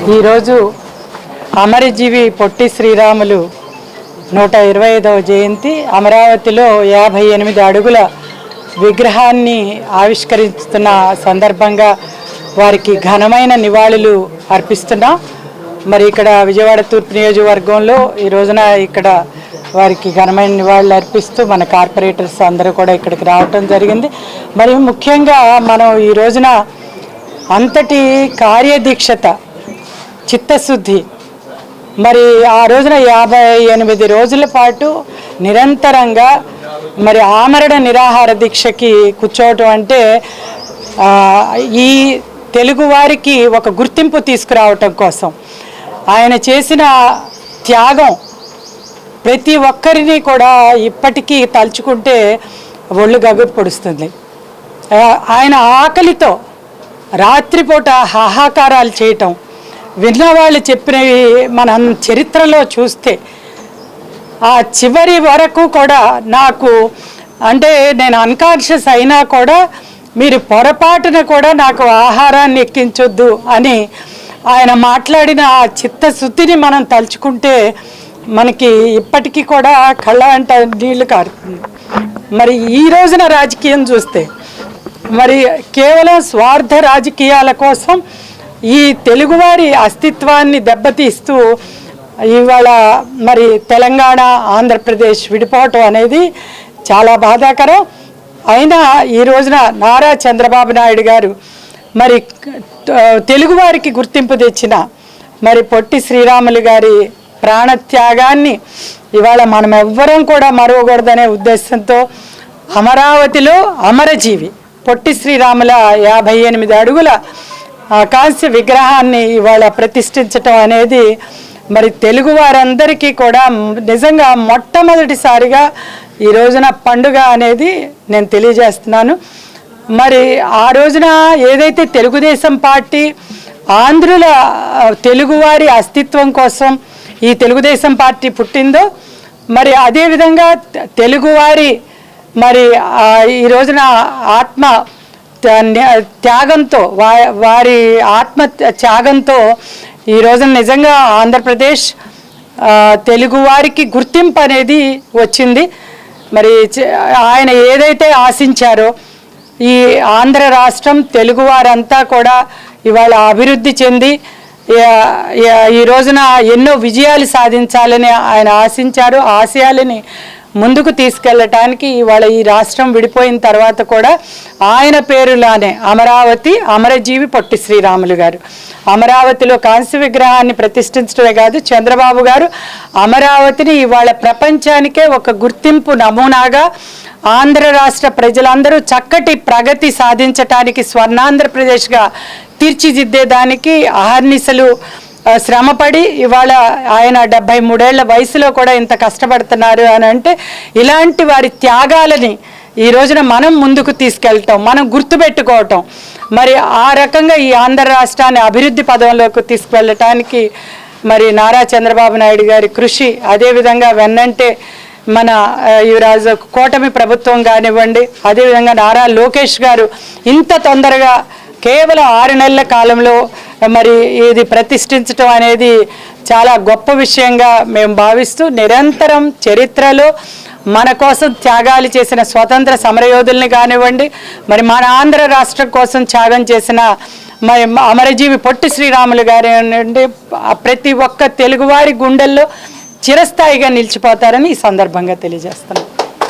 ఈరోజు అమరజీవి పొట్టి శ్రీరాములు 125వ జయంతి. అమరావతిలో 58 అడుగుల విగ్రహాన్ని ఆవిష్కరిస్తున్న సందర్భంగా వారికి ఘనమైన నివాళులు అర్పిస్తున్నాం. మరి ఇక్కడ విజయవాడ తూర్పు నియోజకవర్గంలో ఈ రోజున ఇక్కడ వారికి ఘనమైన నివాళులు అర్పిస్తూ మన కార్పొరేటర్స్ అందరూ కూడా ఇక్కడికి రావటం జరిగింది. మరి ముఖ్యంగా మనం ఈ రోజున అంతటి కార్యదీక్షత, చిత్తశుద్ధి, మరి ఆ రోజున 58 రోజుల పాటు నిరంతరంగా మరి ఆమరణ నిరాహార దీక్షకి కూర్చోవటం అంటే ఈ తెలుగు వారికి ఒక గుర్తింపు తీసుకురావటం కోసం ఆయన చేసిన త్యాగం ప్రతి ఒక్కరిని కూడా ఇప్పటికీ తలుచుకుంటే ఒళ్ళు గగురు పొడుస్తుంది. ఆయన ఆకలితో రాత్రిపూట హాహాకారాలు చేయటం, విన్నవాళ్ళు చెప్పినవి మనం చరిత్రలో చూస్తే ఆ చివరి వరకు కూడా నాకు అంటే నేను అన్కాన్షియస్ అయినా కూడా మీరు పొరపాటున కూడా నాకు ఆహారాన్ని ఎక్కించొద్దు అని ఆయన మాట్లాడిన ఆ చిత్తశుద్ధిని మనం తలుచుకుంటే మనకి ఇప్పటికీ కూడా కళ్ళ అంట నీళ్లు కారుతుంది. మరి ఈ రోజున రాజకీయం చూస్తే మరి కేవలం స్వార్థ రాజకీయాల కోసం ఈ తెలుగువారి అస్తిత్వాన్ని దెబ్బతీస్తూ ఇవాళ మరి తెలంగాణ, ఆంధ్రప్రదేశ్ విడిపోవటం అనేది చాలా బాధాకరం. అయినా ఈ రోజున నారా చంద్రబాబు నాయుడు గారు మరి తెలుగువారికి గుర్తింపు తెచ్చిన మరి పొట్టి శ్రీరాములు గారి ప్రాణత్యాగాన్ని ఇవాళ మనం ఎవ్వరం కూడా మరవకూడదనే ఉద్దేశంతో అమరావతిలో అమరజీవి పొట్టి శ్రీరాముల 58 అడుగుల కాంస్య విగ్రహాన్ని ఇవాళ ప్రతిష్ఠించటం అనేది మరి తెలుగు వారందరికీ కూడా నిజంగా మొట్టమొదటిసారిగా ఈ రోజున పండుగ అనేది నేను తెలియజేస్తున్నాను. మరి ఆ రోజున ఏదైతే తెలుగుదేశం పార్టీ ఆంధ్రుల తెలుగువారి అస్తిత్వం కోసం ఈ తెలుగుదేశం పార్టీ పుట్టిందో మరి అదేవిధంగా తెలుగువారి మరి ఈ రోజున ఆత్మ త్యాగంతో వారి ఆత్మ త్యాగంతో ఈ రోజున నిజంగా ఆంధ్రప్రదేశ్ తెలుగువారికి గుర్తింపు అనేది వచ్చింది. మరి ఆయన ఏదైతే ఆశించారో ఈ ఆంధ్ర రాష్ట్రం తెలుగువారంతా కూడా ఇవాళ అభివృద్ధి చెంది ఈ రోజున ఎన్నో విజయాలు సాధించాలని ఆయన ఆశించారు. ఆశయాలని ముందుకు తీసుకెళ్ళటానికి ఇవాళ ఈ రాష్ట్రం విడిపోయిన తర్వాత కూడా ఆయన పేరులానే అమరావతి, అమరజీవి పొట్టి శ్రీరాములు గారు అమరావతిలో కాంస్య విగ్రహాన్ని ప్రతిష్ఠించడమే కాదు, చంద్రబాబు గారు అమరావతిని ఇవాళ ప్రపంచానికే ఒక గుర్తింపు నమూనాగా ఆంధ్ర రాష్ట్ర ప్రజలందరూ చక్కటి ప్రగతి సాధించటానికి స్వర్ణాంధ్రప్రదేశ్గా తీర్చిదిద్దేదానికి అహర్నిశలు శ్రమపడి ఇవాళ ఆయన 73 ఏళ్ల వయసులో కూడా ఇంత కష్టపడుతున్నారు అని అంటే ఇలాంటి వారి త్యాగాలని ఈ రోజున మనం ముందుకు తీసుకెళ్ళటం, మనం గుర్తుపెట్టుకోవటం, మరి ఆ రకంగా ఈ ఆంధ్ర రాష్ట్రాన్ని అభివృద్ధి పదంలోకి తీసుకువెళ్ళటానికి మరి నారా చంద్రబాబు నాయుడు గారి కృషి, అదేవిధంగా వెన్నంటే మన యువరాజు కూటమి ప్రభుత్వం కానివ్వండి, అదేవిధంగా నారా లోకేష్ గారు ఇంత తొందరగా కేవలం 6 నెలల కాలంలో మరి ఇది ప్రతిష్ఠించడం అనేది చాలా గొప్ప విషయంగా మేము భావిస్తూ నిరంతరం చరిత్రలో మన కోసం త్యాగాలు చేసిన స్వతంత్ర సమరయోధుల్ని కానివ్వండి, మరి మన ఆంధ్ర రాష్ట్రం కోసం త్యాగం చేసిన మరి అమరజీవి పొట్టి శ్రీరాములు గారి నుండి ప్రతి ఒక్క తెలుగువారి గుండెల్లో చిరస్థాయిగా నిలిచిపోతారని ఈ సందర్భంగా తెలియజేస్తున్నాం.